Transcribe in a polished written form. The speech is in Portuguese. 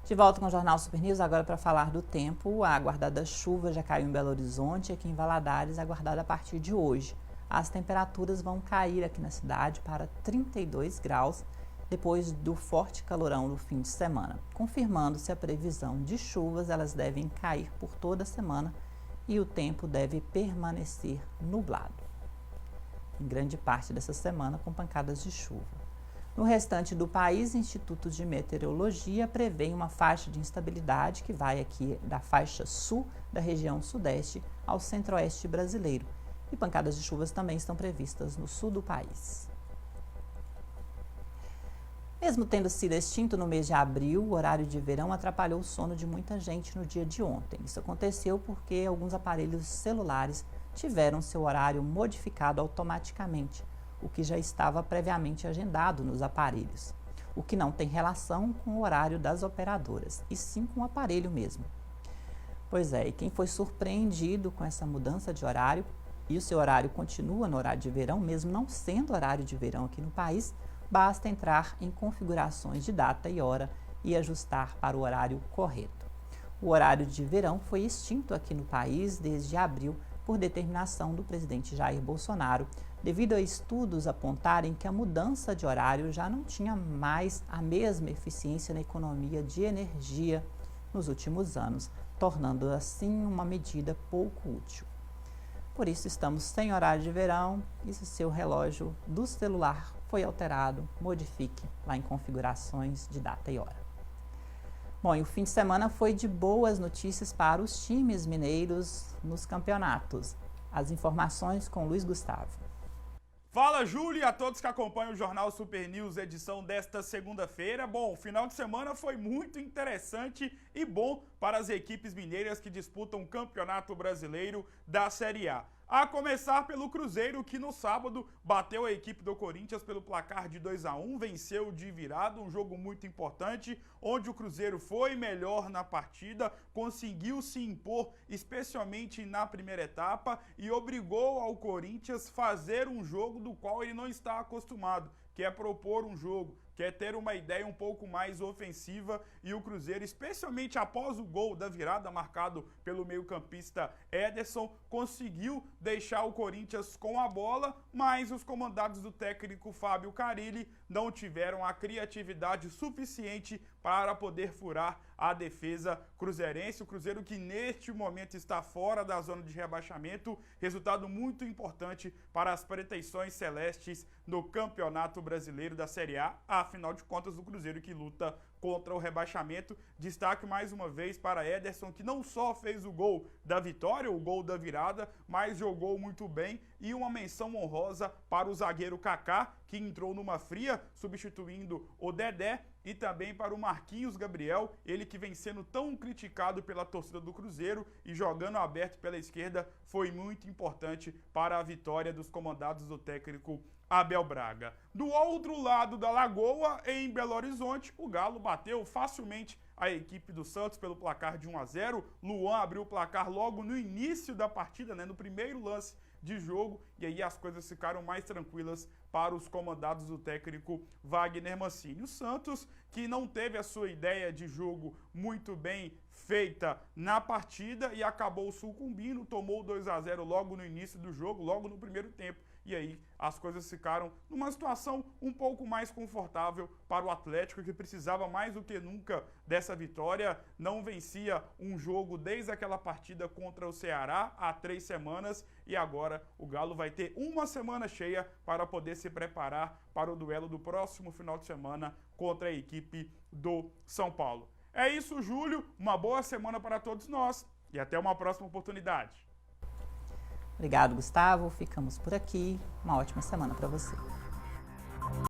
De volta com o Jornal Super News, agora para falar do tempo. A aguardada chuva já caiu em Belo Horizonte e aqui em Valadares, aguardada a partir de hoje. As temperaturas vão cair aqui na cidade para 32 graus, depois do forte calorão do fim de semana. Confirmando-se a previsão de chuvas, elas devem cair por toda a semana e o tempo deve permanecer nublado em grande parte dessa semana, com pancadas de chuva. No restante do país, institutos de meteorologia prevêem uma faixa de instabilidade que vai aqui da faixa sul da região sudeste ao centro-oeste brasileiro. E pancadas de chuvas também estão previstas no sul do país. Mesmo tendo sido extinto no mês de abril, o horário de verão atrapalhou o sono de muita gente no dia de ontem. Isso aconteceu porque alguns aparelhos celulares tiveram seu horário modificado automaticamente, o que já estava previamente agendado nos aparelhos, o que não tem relação com o horário das operadoras, e sim com o aparelho mesmo. Pois é, e quem foi surpreendido com essa mudança de horário, e o seu horário continua no horário de verão, mesmo não sendo horário de verão aqui no país, basta entrar em configurações de data e hora e ajustar para o horário correto. O horário de verão foi extinto aqui no país desde abril por determinação do presidente Jair Bolsonaro, devido a estudos apontarem que a mudança de horário já não tinha mais a mesma eficiência na economia de energia nos últimos anos, tornando assim uma medida pouco útil. Por isso estamos sem horário de verão e se o seu relógio do celular foi alterado, modifique lá em configurações de data e hora. Bom, e o fim de semana foi de boas notícias para os times mineiros nos campeonatos. As informações com Luiz Gustavo. Fala, Júlio, e a todos que acompanham o Jornal Super News, edição desta segunda-feira. Bom, o final de semana foi muito interessante e bom para as equipes mineiras que disputam o Campeonato Brasileiro da Série A. A começar pelo Cruzeiro, que no sábado bateu a equipe do Corinthians pelo placar de 2-1, venceu de virada, um jogo muito importante, onde o Cruzeiro foi melhor na partida, conseguiu se impor, especialmente na primeira etapa, e obrigou ao Corinthians a fazer um jogo do qual ele não está acostumado, que é propor um jogo, quer ter uma ideia um pouco mais ofensiva, e o Cruzeiro, especialmente após o gol da virada marcado pelo meio-campista Ederson, conseguiu deixar o Corinthians com a bola, mas os comandados do técnico Fábio Carille não tiveram a criatividade suficiente para poder furar a defesa cruzeirense. O Cruzeiro que neste momento está fora da zona de rebaixamento, resultado muito importante para as pretensões celestes no Campeonato Brasileiro da Série A. Afinal de contas, o Cruzeiro que luta contra o rebaixamento. Destaque mais uma vez para Ederson, que não só fez o gol da vitória, o gol da virada, mas jogou muito bem. E uma menção honrosa para o zagueiro Kaká, que entrou numa fria, substituindo o Dedé, e também para o Marquinhos Gabriel, ele que vem sendo tão criticado pela torcida do Cruzeiro e jogando aberto pela esquerda, foi muito importante para a vitória dos comandados do técnico Abel Braga. Do outro lado da lagoa, em Belo Horizonte, o Galo bateu facilmente a equipe do Santos pelo placar de 1-0. Luan abriu o placar logo no início da partida, no primeiro lance de jogo, e aí as coisas ficaram mais tranquilas para os comandados do técnico Wagner Mancini. O Santos, que não teve a sua ideia de jogo muito bem feita na partida e acabou sucumbindo, tomou 2-0 logo no início do jogo, logo no primeiro tempo. E aí as coisas ficaram numa situação um pouco mais confortável para o Atlético, que precisava mais do que nunca dessa vitória. Não vencia um jogo desde aquela partida contra o Ceará há 3 semanas, e agora o Galo vai ter uma semana cheia para poder se preparar para o duelo do próximo final de semana contra a equipe do São Paulo. É isso, Júlio. Uma boa semana para todos nós e até uma próxima oportunidade. Obrigado, Gustavo. Ficamos por aqui. Uma ótima semana para você.